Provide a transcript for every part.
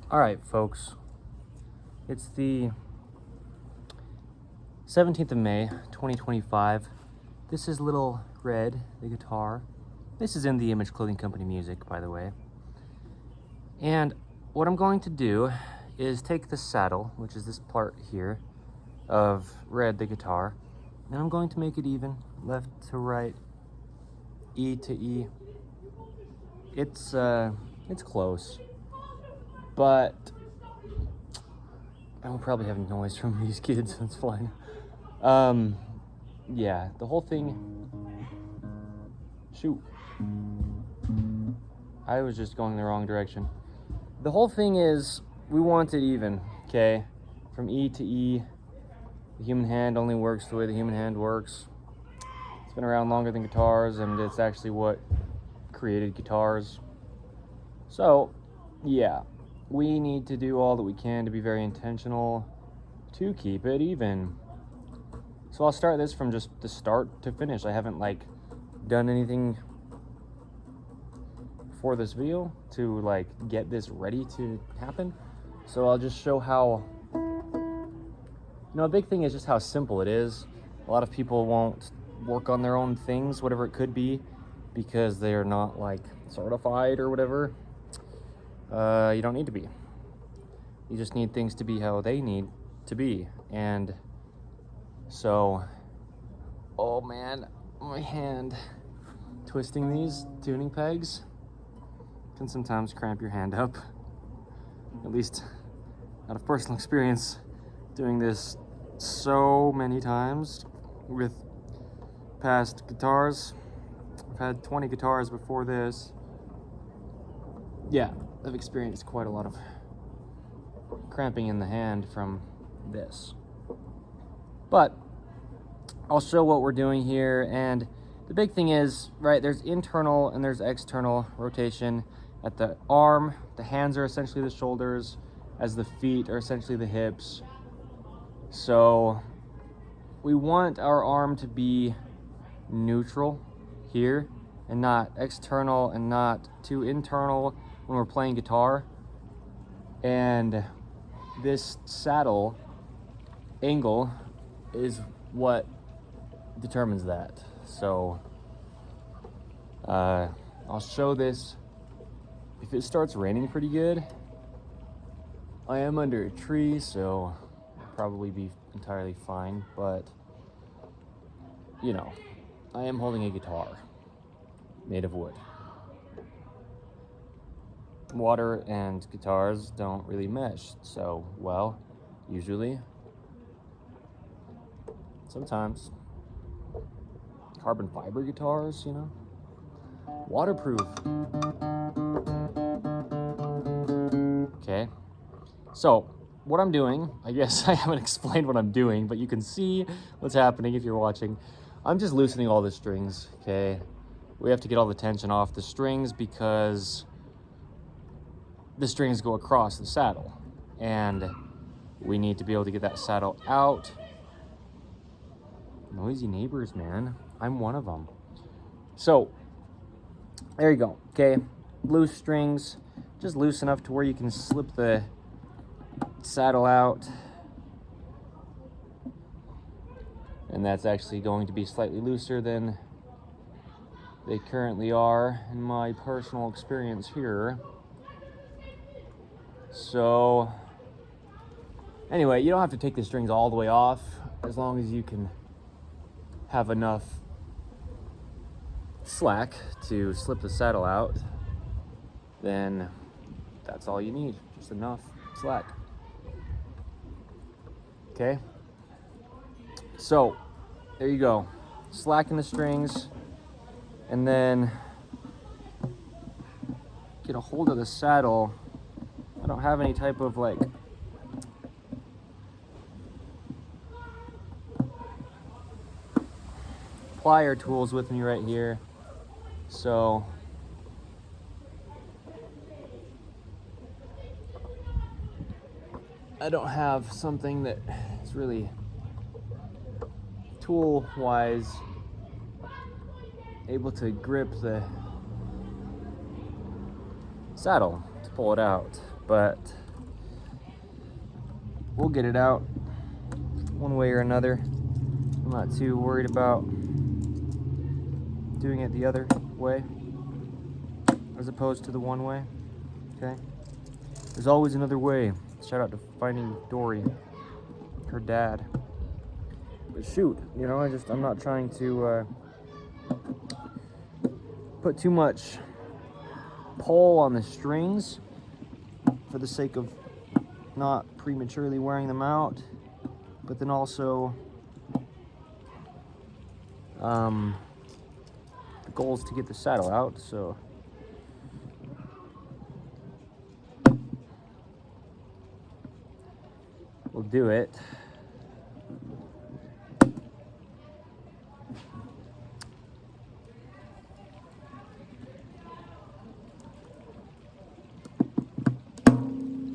All right, folks. It's the 17th of May, 2025. This is Little Red, the guitar. This is in the Image Clothing Company music, by the way. And what I'm going to do is take the saddle, which is this part here, of Red, the guitar, and I'm going to make it even, left to right, E to E. It's close, but I will probably have noise from these kids. That's fine. Yeah, the whole thing. Shoot, I was just going the wrong direction. The whole thing is we want it even, okay? From E to E. The human hand only works the way the human hand works. It's been around longer than guitars, and it's actually what created guitars. So, yeah, we need to do all that we can to be very intentional to keep it even. So I'll start this from just the start to finish. I haven't done anything for this video to get this ready to happen. So I'll just show how, a big thing is just how simple it is. A lot of people won't work on their own things, whatever it could be, because they are not certified or whatever. You don't need to be. You just need things to be how they need to be. And so, oh man, my hand. Twisting these tuning pegs can sometimes cramp your hand up. At least out of personal experience, doing this so many times with past guitars. I've had 20 guitars before this. Yeah, I've experienced quite a lot of cramping in the hand from this. But I'll show what we're doing here, and the big thing is, right, there's internal and there's external rotation at the arm. The hands are essentially the shoulders, as the feet are essentially the hips. So we want our arm to be neutral here and not external and not too internal when we're playing guitar. And this saddle angle is what determines that. So I'll show this. If it starts raining pretty good, I am under a tree, so I'll probably be entirely fine, but I am holding a guitar made of wood. Water and guitars don't really mesh so well, usually. Sometimes. Carbon fiber guitars, waterproof. Okay, so what I'm doing, I guess I haven't explained what I'm doing, but you can see what's happening if you're watching. I'm just loosening all the strings, okay? We have to get all the tension off the strings because the strings go across the saddle, and we need to be able to get that saddle out. Noisy neighbors, man. I'm one of them. So there you go. Okay, loose strings, just loose enough to where you can slip the saddle out, and that's actually going to be slightly looser than they currently are in my personal experience here. So anyway, you don't have to take the strings all the way off, as long as you can have enough slack to slip the saddle out, then that's all you need, just enough slack. Okay, so there you go. Slacken the strings, and then get a hold of the saddle. I don't have any type of plier tools with me right here, so I don't have something that is really tool-wise able to grip the saddle to pull it out, but we'll get it out one way or another. I'm not too worried about doing it the other way as opposed to the one way. Okay, there's always another way. Shout out to Finding Dory, her dad. But shoot, you know, I'm not trying to put too much pull on the strings for the sake of not prematurely wearing them out, but then also the goal is to get the saddle out, so we'll do it.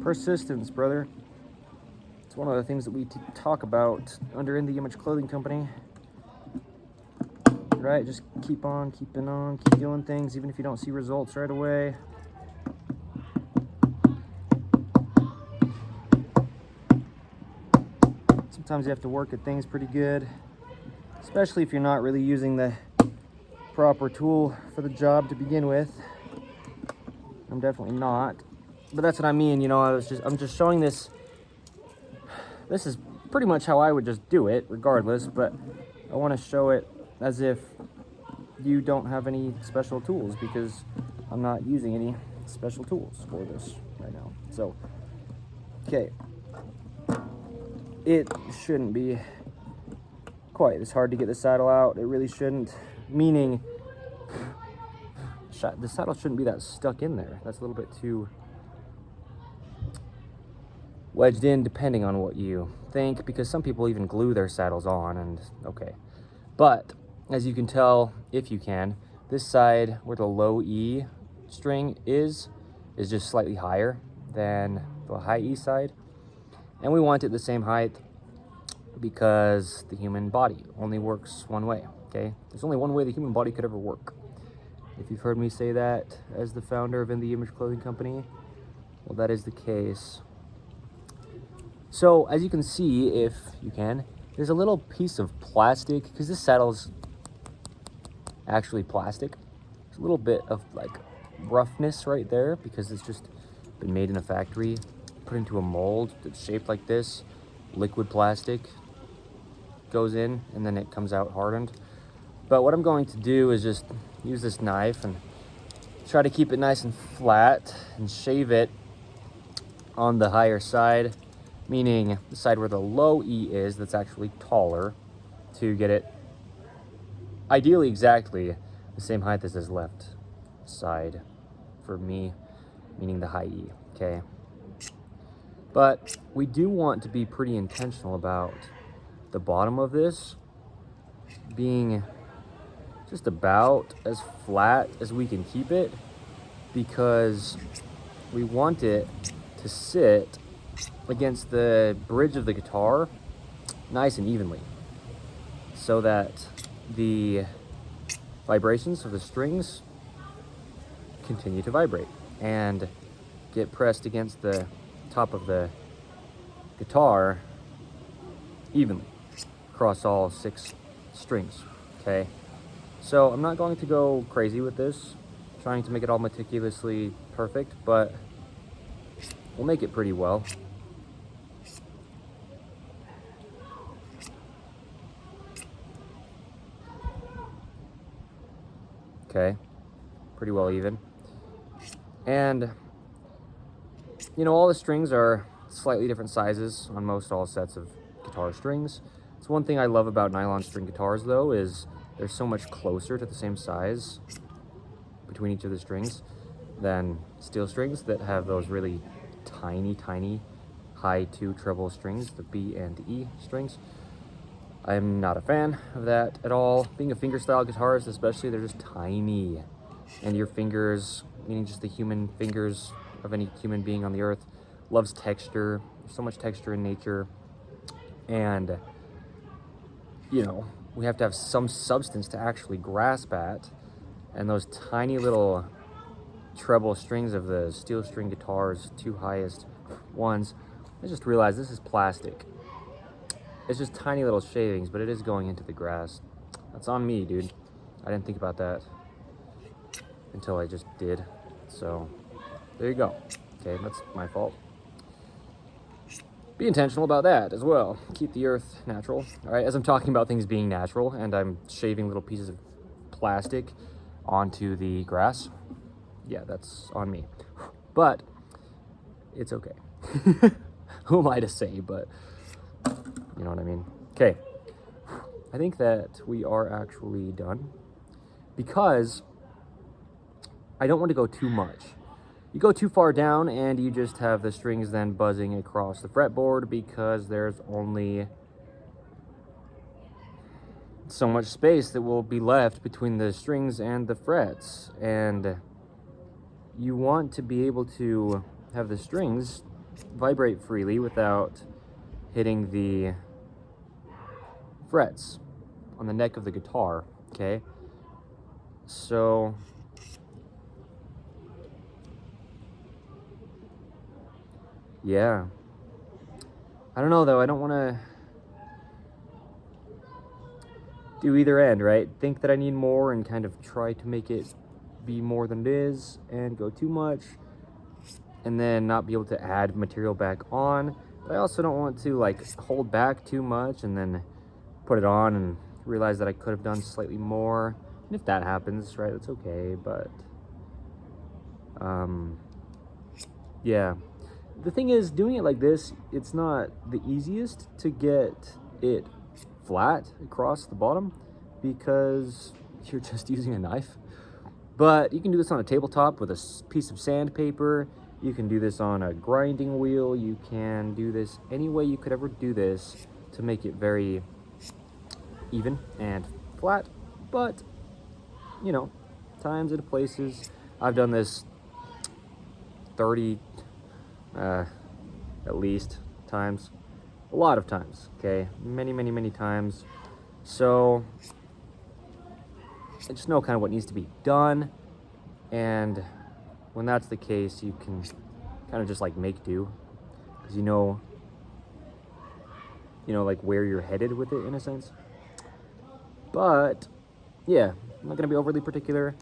Persistence, brother. It's one of the things that we talk about under In The Image Clothing Company. Right? Just keep on, keeping on, keep doing things, even if you don't see results right away. Sometimes you have to work at things pretty good, especially if you're not really using the proper tool for the job to begin with. I'm definitely not. But that's what I mean, you know, I'm just showing this. This is pretty much how I would just do it, regardless, but I want to show it as if you don't have any special tools, because I'm not using any special tools for this right now. So, okay. It shouldn't be quite this hard to get the saddle out. It really shouldn't, meaning the saddle shouldn't be that stuck in there. That's a little bit too wedged in, depending on what you think, because some people even glue their saddles on, and okay. But as you can tell, if you can, this side where the low E string is just slightly higher than the high E side, and we want it the same height because the human body only works one way. Okay, there's only one way the human body could ever work. If you've heard me say that as the founder of In The Image Clothing Company, well, that is the case. So as you can see, if you can, there's a little piece of plastic, because this saddle's actually plastic. There's a little bit of like roughness right there because it's just been made in a factory, put into a mold that's shaped like this. Liquid plastic goes in and then it comes out hardened. But what I'm going to do is just use this knife and try to keep it nice and flat and shave it on the higher side, meaning the side where the low E is, that's actually taller, to get it ideally exactly the same height as this left side for me, meaning the high E, okay? But we do want to be pretty intentional about the bottom of this being just about as flat as we can keep it, because we want it to sit against the bridge of the guitar nice and evenly, so that the vibrations of the strings continue to vibrate and get pressed against the top of the guitar evenly across all 6 strings. Okay, so I'm not going to go crazy with this, trying to make it all meticulously perfect, but we'll make it pretty well. Okay, pretty well even. And you know, all the strings are slightly different sizes on most all sets of guitar strings. It's one thing I love about nylon string guitars, though, is they're so much closer to the same size between each of the strings than steel strings that have those really tiny high 2 treble strings, the B and E strings. I'm not a fan of that at all. Being a fingerstyle guitarist especially, they're just tiny, and your fingers, meaning just the human fingers of any human being on the earth, loves texture. There's so much texture in nature, and you know, we have to have some substance to actually grasp at, and those tiny little treble strings of the steel string guitars, 2 highest ones, I just realized this is plastic. It's just tiny little shavings, but it is going into the grass. That's on me, dude. I didn't think about that until I just did. So there you go. Okay, that's my fault. Be intentional about that as well. Keep the earth natural. All right, as I'm talking about things being natural and I'm shaving little pieces of plastic onto the grass, yeah, that's on me. But it's okay. Who am I to say, but you know what I mean? Okay, I think that we are actually done because I don't want to go too much. You go too far down and you just have the strings then buzzing across the fretboard because there's only so much space that will be left between the strings and the frets. And you want to be able to have the strings vibrate freely without hitting the frets on the neck of the guitar, okay? So yeah, I don't know though. I don't want to do either end, right? Think that I need more and kind of try to make it be more than it is and go too much and then not be able to add material back on. But I also don't want to like hold back too much and then put it on and realize that I could have done slightly more. And if that happens, right, that's okay. But yeah. The thing is, doing it like this, it's not the easiest to get it flat across the bottom because you're just using a knife. But you can do this on a tabletop with a piece of sandpaper. You can do this on a grinding wheel. You can do this any way you could ever do this to make it very even and flat. But, you know, times and places. I've done this 30 at least times, a lot of times, okay, many times. So I just know kind of what needs to be done, and when that's the case, you can kind of just like make do, because you know like where you're headed with it in a sense. But yeah, I'm not gonna be overly particular,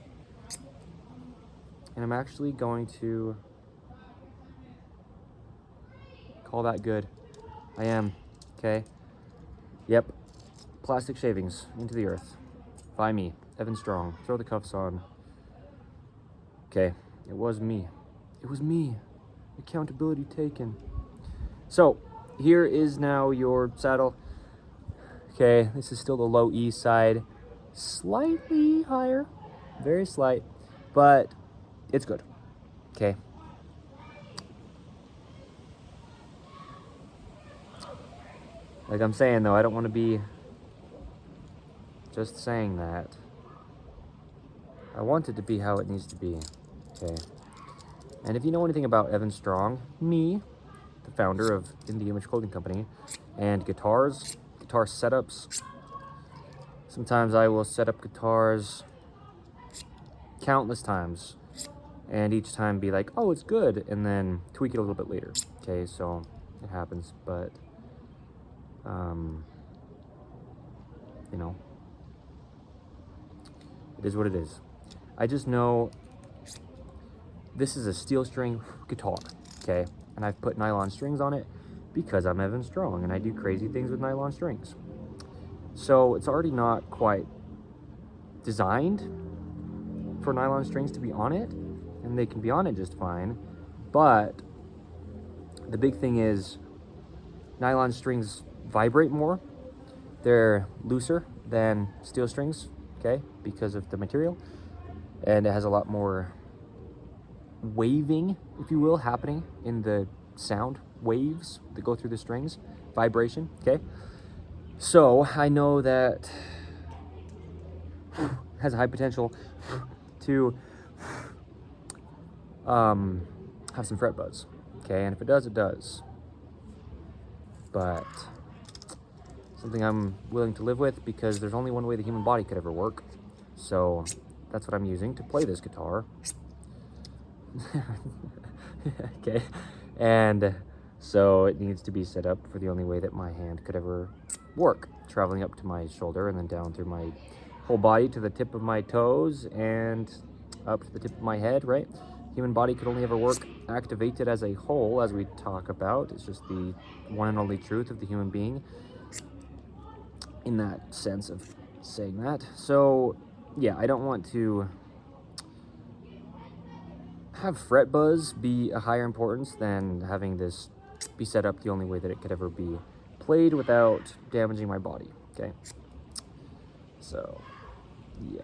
and I'm actually going to call that good. I am, okay? Yep, plastic shavings into the earth by me, Evan Strong. Throw the cuffs on. Okay, it was me. It was me. Accountability taken. So, here is now your saddle. Okay, this is still the low E side. Slightly higher, very slight, but it's good, okay? Like I'm saying though, I don't want to be just saying that. I want it to be how it needs to be, okay? And if you know anything about Evan Strong, me, the founder of In the Image Clothing Company, and guitar setups, sometimes I will set up guitars countless times, and each time be like, oh, it's good, and then tweak it a little bit later, okay? So it happens, but you know, it is what it is. I just know this is a steel string guitar, okay? And I've put nylon strings on it because I'm Evan Strong and I do crazy things with nylon strings. So it's already not quite designed for nylon strings to be on it, and they can be on it just fine. But the big thing is nylon strings vibrate more. They're looser than steel strings, okay, because of the material, and it has a lot more waving, if you will, happening in the sound waves that go through the strings, vibration, okay? So I know that has a high potential to have some fret buzz, okay? And if it does, it does. But something I'm willing to live with because there's only one way the human body could ever work. So that's what I'm using to play this guitar. Okay, and So it needs to be set up for the only way that my hand could ever work, traveling up to my shoulder and then down through my whole body to the tip of my toes and up to the tip of my head, right? Human body could only ever work activated as a whole, as we talk about. It's just the one and only truth of the human being in that sense of saying that. So yeah, I don't want to have fret buzz be a higher importance than having this be set up the only way that it could ever be played without damaging my body, okay? So, yeah.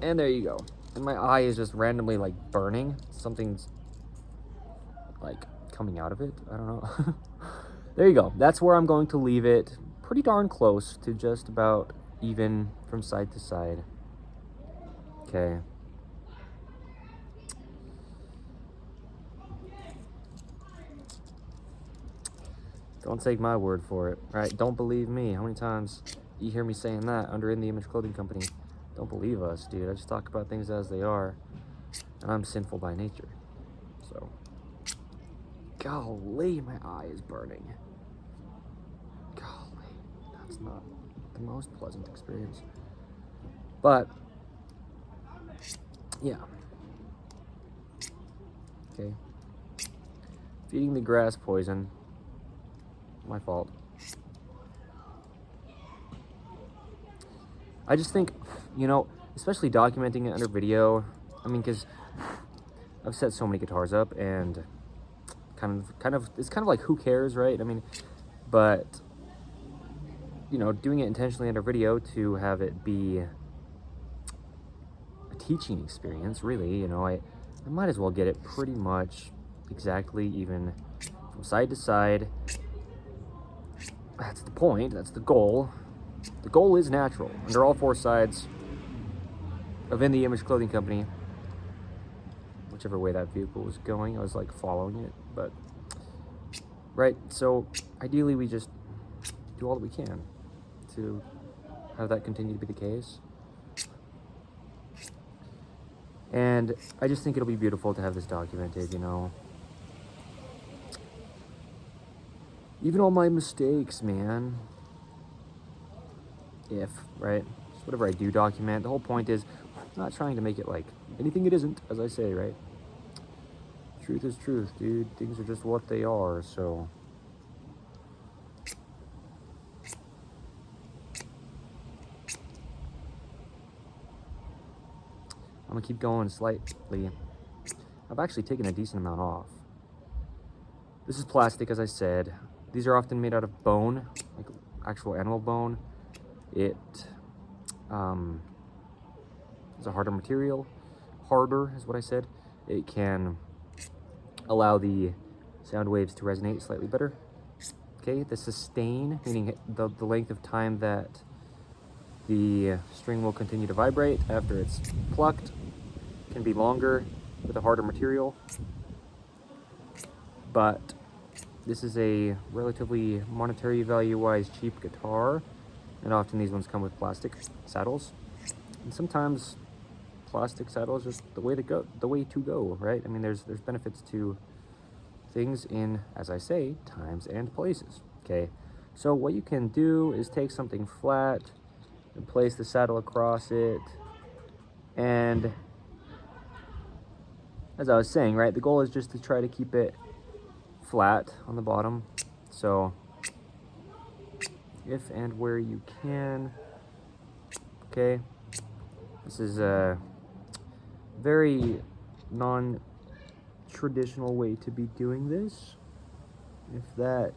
And there you go. And my eye is just randomly, like, burning. Something's, like, coming out of it. I don't know. There you go. That's where I'm going to leave it. Pretty darn close to just about even from side to side. Okay. Don't take my word for it, right? Don't believe me. How many times you hear me saying that under In The Image Clothing Company? Don't believe us, dude. I just talk about things as they are, and I'm sinful by nature. So, golly, my eye is burning. Golly, that's not the most pleasant experience. But, yeah. Okay. Feeding the grass poison. My fault. I just think, you know, especially documenting it under video, I mean, because I've set so many guitars up and it's kind of like, who cares, right? I mean, but, you know, doing it intentionally under video to have it be a teaching experience, really, you know, I might as well get it pretty much exactly even from side to side. That's the point, that's the goal. The goal is natural, under all four sides of In The Image Clothing Company. Whichever way that vehicle was going, I was like following it, but, right, so ideally we just do all that we can to have that continue to be the case. And I just think it'll be beautiful to have this documented, you know. Even all my mistakes, man. Right? Just whatever I do document. The whole point is I'm not trying to make it like anything it isn't, as I say, right? Truth is truth, dude. Things are just what they are, so. I'm gonna keep going slightly. I've actually taken a decent amount off. This is plastic, as I said. These are often made out of bone, like actual animal bone. It is a harder material. Harder is what I said. It can allow the sound waves to resonate slightly better. Okay, the sustain, meaning the length of time that the string will continue to vibrate after it's plucked, can be longer with a harder material. But this is a relatively monetary value-wise cheap guitar, and often these ones come with plastic saddles. And sometimes plastic saddles are just the way to go, right? I mean, there's benefits to things in, as I say, times and places. Okay, so what you can do is take something flat and place the saddle across it, and as I was saying, right, the goal is just to try to keep it flat on the bottom. So if and where you can. Okay, this is a very non-traditional way to be doing this, if that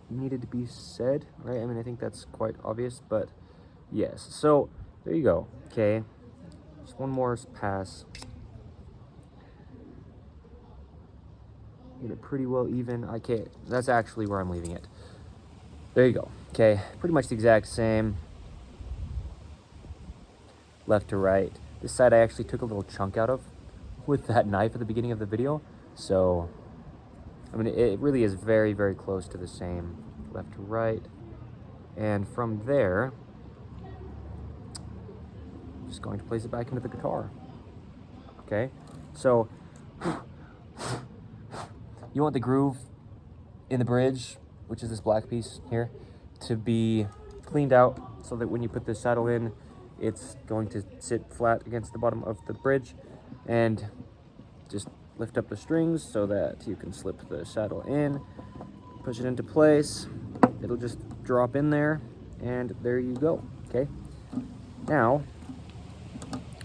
needed to be said, right? I mean, I think that's quite obvious, but yes. So there you go. Okay, just one more pass. Get it pretty well even. Okay, that's actually where I'm leaving it. There you go. Okay, pretty much the exact same. Left to right. This side I actually took a little chunk out of with that knife at the beginning of the video. So, I mean, it really is very, very close to the same. Left to right. And from there, I'm just going to place it back into the guitar. Okay, so You want the groove in the bridge, which is this black piece here, to be cleaned out so that when you put the saddle in, it's going to sit flat against the bottom of the bridge, and just lift up the strings so that you can slip the saddle in, push it into place. It'll just drop in there, and there you go. Okay, now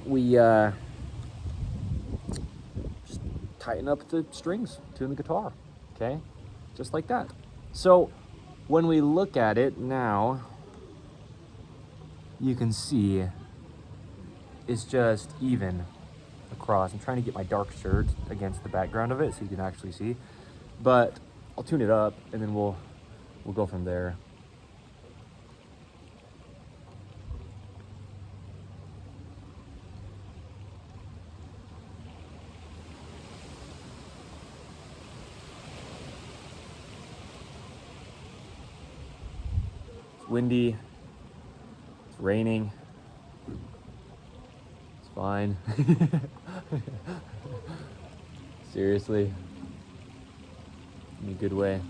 we just tighten up the strings, tune the guitar. Okay, just like that. So when we look at it now, you can see it's just even across. I'm trying to get my dark shirt against the background of it so you can actually see, but I'll tune it up and then we'll go from there. It's windy, it's raining, it's fine. Seriously, in a good way.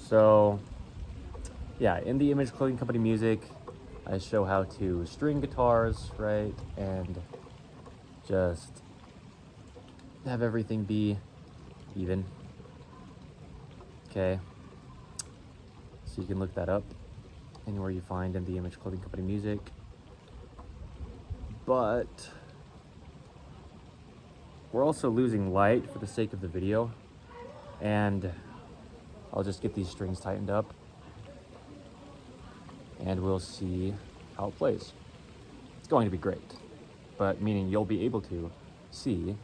So yeah, in the Image Clothing Company music, I show how to string guitars, right? And just have everything be even. Okay. So you can look that up anywhere you find in the Image Clothing Company music. But we're also losing light for the sake of the video, and I'll just get these strings tightened up and we'll see how it plays. It's going to be great, but meaning you'll be able to see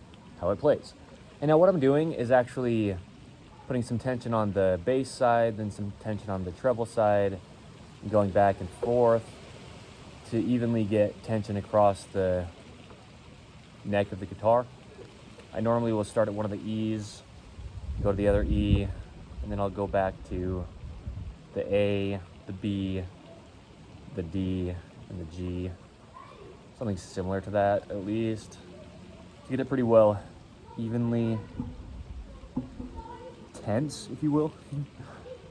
how it plays. And now what I'm doing is actually putting some tension on the bass side, then some tension on the treble side, and going back and forth to evenly get tension across the neck of the guitar. I normally will start at one of the E's, go to the other E, and then I'll go back to the A, the B, the D, and the G. Something similar to that, at least, to get it pretty well evenly tense, if you will,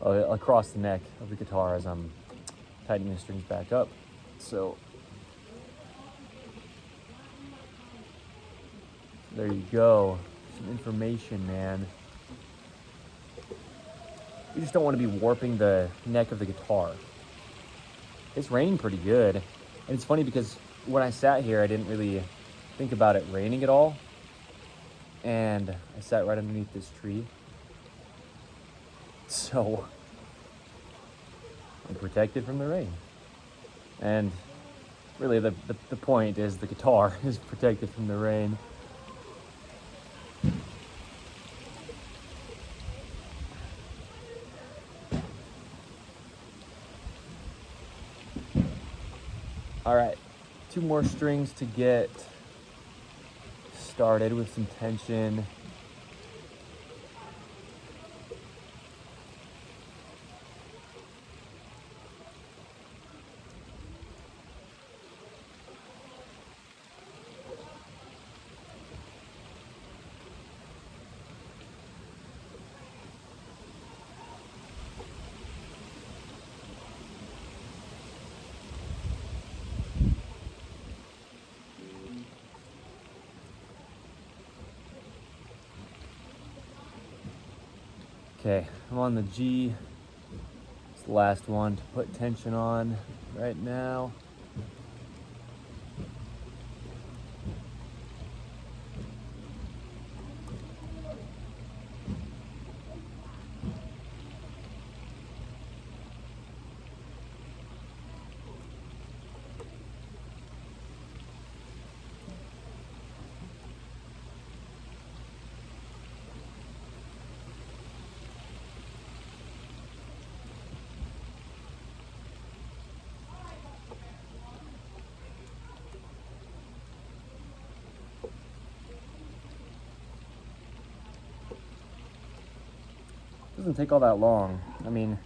across the neck of the guitar as I'm tightening the strings back up. So there you go, some information, man. You just don't want to be warping the neck of the guitar. It's raining pretty good. And it's funny because when I sat here, I didn't really think about it raining at all. And I sat right underneath this tree. So I'm protected from the rain. And really the point is the guitar is protected from the rain. All right, 2 more strings to get started with some tension. Okay, I'm on the G. It's the last one to put tension on right now. Doesn't take all that long. I mean,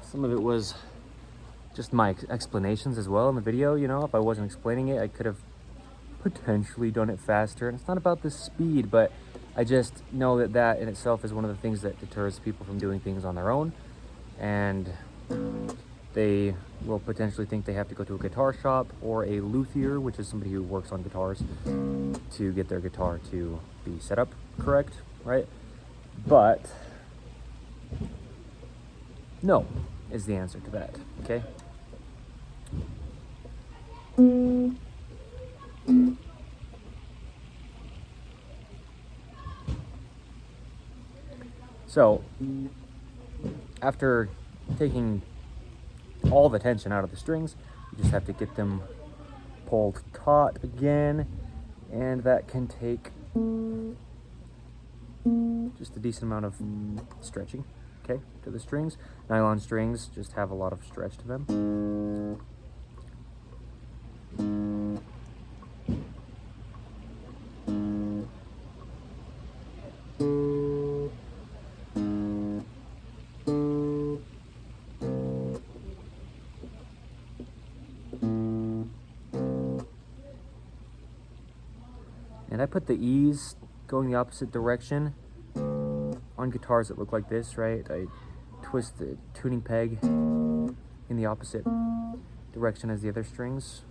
some of it was just my explanations as well in the video. You know, if I wasn't explaining it, I could have potentially done it faster. And it's not about the speed, but I just know that that in itself is one of the things that deters people from doing things on their own. And they will potentially think they have to go to a guitar shop or a luthier, which is somebody who works on guitars, to get their guitar to be set up correct, right? But no is the answer to that, okay? So, after taking all the tension out of the strings, you just have to get them pulled taut again, and that can take just a decent amount of stretching, okay, to the strings. Nylon strings just have a lot of stretch to them. And I put the E's going the opposite direction on guitars that look like this, right? I twist the tuning peg in the opposite direction as the other strings,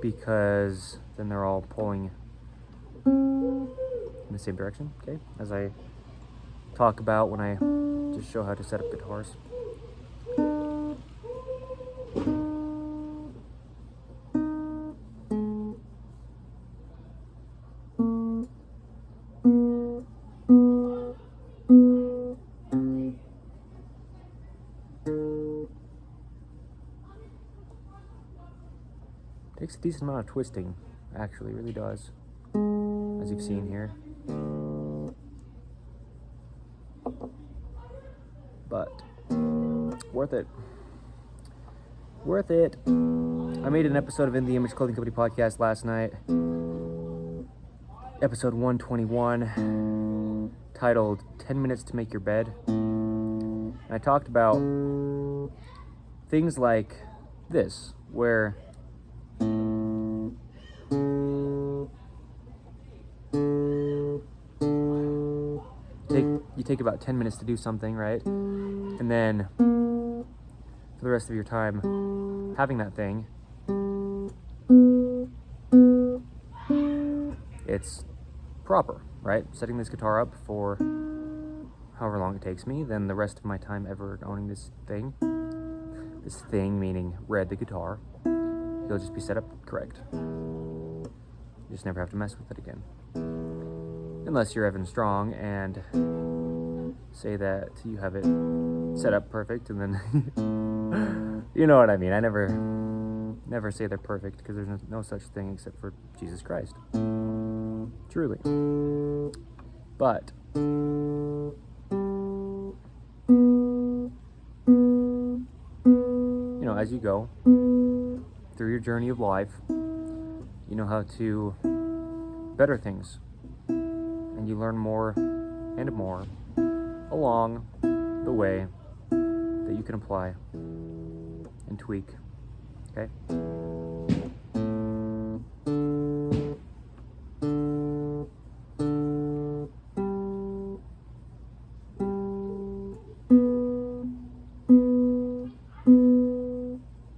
because then they're all pulling in the same direction, okay? As I talk about when I just show how to set up guitars. Takes a decent amount of twisting, actually, really does, as you've seen here. But worth it. Worth it. I made an episode of In the Image Clothing Company podcast last night, episode 121, titled 10 Minutes to Make Your Bed. And I talked about things like this, where you take about 10 minutes to do something, right? And then for the rest of your time having that thing, it's proper, right? Setting this guitar up for however long it takes me, then the rest of my time ever owning this thing meaning Red the guitar, it'll just be set up correct. You just never have to mess with it again. Unless you're Evan Strong and say that you have it set up perfect, and then you know what I mean. I never say they're perfect, because there's no such thing except for Jesus Christ. Truly. But you know, as you go through your journey of life, you know how to better things, and you learn more and more along the way that you can apply and tweak, okay?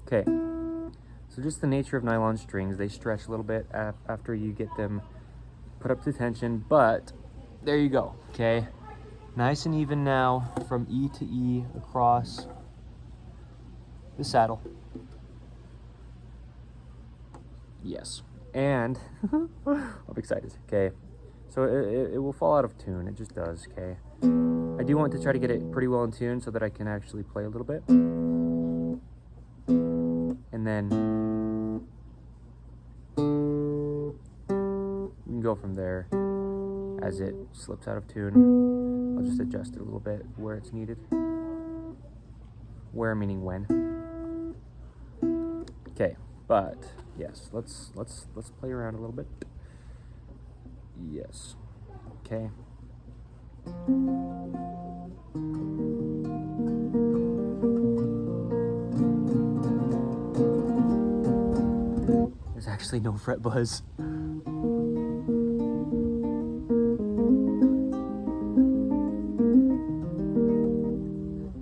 Okay, so just the nature of nylon strings, they stretch a little bit after you get them put up to tension, but there you go, okay? Nice and even now from E to E across the saddle. Yes, and I'm excited, okay? So it will fall out of tune, it just does, okay? I do want to try to get it pretty well in tune so that I can actually play a little bit. And then we can go from there. As it slips out of tune, I'll just adjust it a little bit where it's needed. Where meaning when. Okay, but yes, let's play around a little bit. Yes. Okay. actually no fret buzz.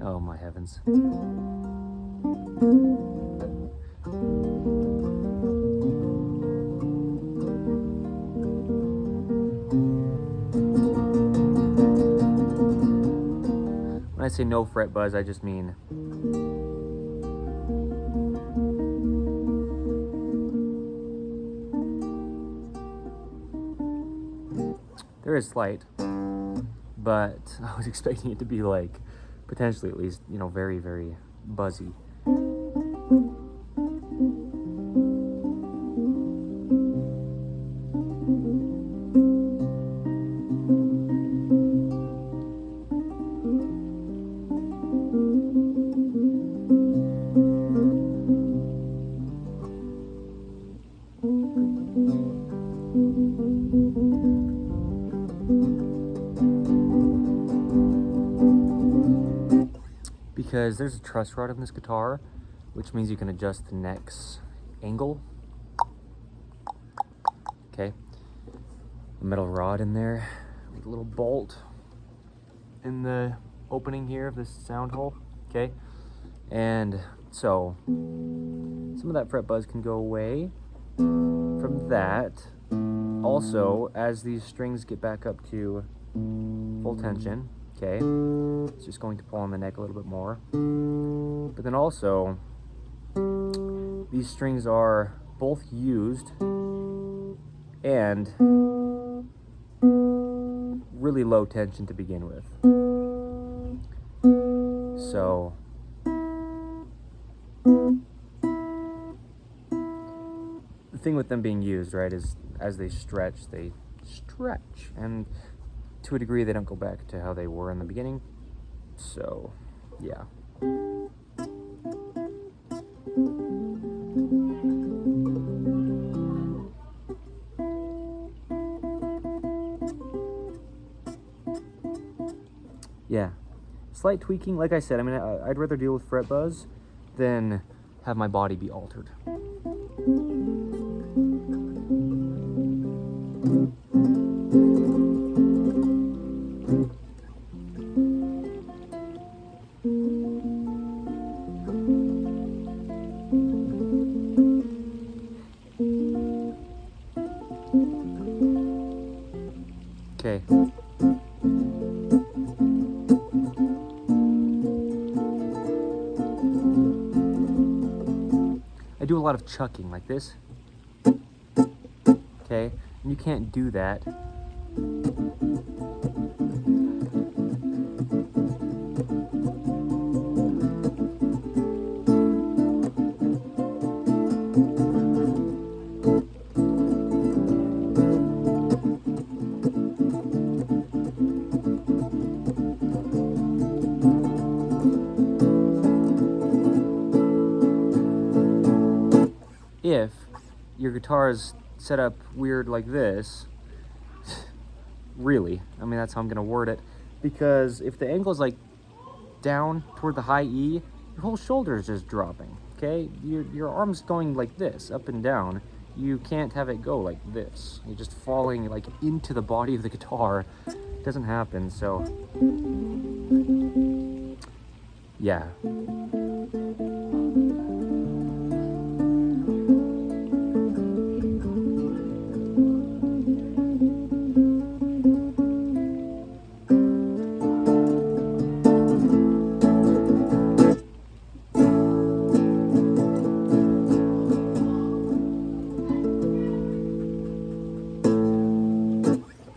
Oh my heavens. When I say no fret buzz, I just mean there is slight, but I was expecting it to be like potentially at least, you know, very, very buzzy. Because there's a truss rod in this guitar, which means you can adjust the neck's angle. Okay, a metal rod in there with a little bolt in the opening here of this sound hole. Okay, and so some of that fret buzz can go away from that. Also, as these strings get back up to full tension, okay, it's just going to pull on the neck a little bit more. But then also, these strings are both used and really low tension to begin with. So the thing with them being used, right, is as they stretch, and to a degree they don't go back to how they were in the beginning. So yeah. Yeah, slight tweaking. Like I said, I mean, I'd rather deal with fret buzz than have my body be altered. Okay. I do a lot of chucking like this. Okay, and you can't do that if your guitar is set up weird like this. Really, I mean, that's how I'm gonna word it, because if the angle is like down toward the high E, your whole shoulder is just dropping. Okay, your arm's going like this, up and down. You can't have it go like this. You're just falling like into the body of the guitar. It doesn't happen. So yeah.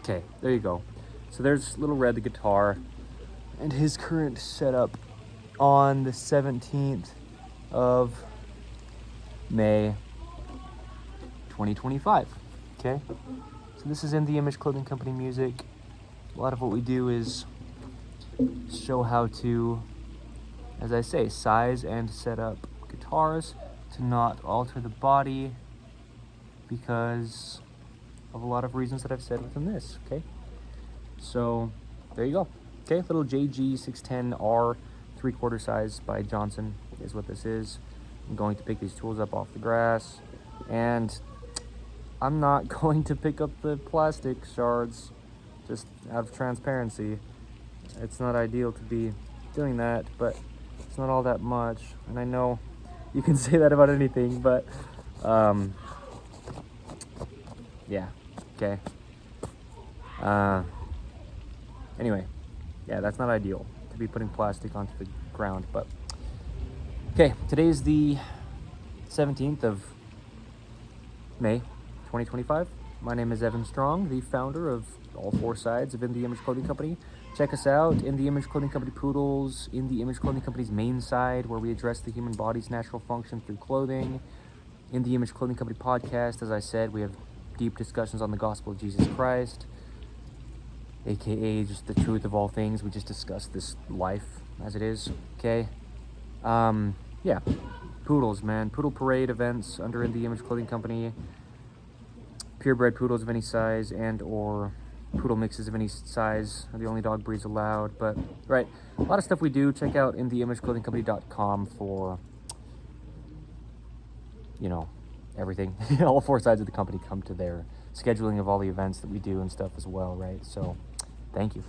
Okay, there you go. So there's Little Red, the guitar, and his current setup on the 17th of May 2025. Okay, so this is In The Image Clothing Company music. A lot of what we do is show how to, as I say, size and set up guitars to not alter the body because of a lot of reasons that I've said within this. Okay, so there you go. Okay, little JG 610R 3/4 size by Johnson is what this is. I'm going to pick these tools up off the grass and I'm not going to pick up the plastic shards just out of transparency. It's not ideal to be doing that, but it's not all that much. And I know you can say that about anything, but yeah, okay. Anyway, yeah, that's not ideal to be putting plastic onto the ground, but okay, today's the 17th of May, 2025. My name is Evan Strong, the founder of all four sides of In The Image Clothing Company. Check us out, In The Image Clothing Company Poodles, In The Image Clothing Company's main side, where we address the human body's natural function through clothing. In The Image Clothing Company podcast, as I said, we have deep discussions on the gospel of Jesus Christ, aka just the truth of all things. We just discuss this life as it is, okay? Yeah, poodles, man. Poodle parade events under In The Image Clothing Company. Purebred poodles of any size and or poodle mixes of any size are the only dog breeds allowed. But, right, a lot of stuff we do. Check out InTheImageClothingCompany.com for, you know, everything. All four sides of the company come to their scheduling of all the events that we do and stuff as well, right? So, thank you.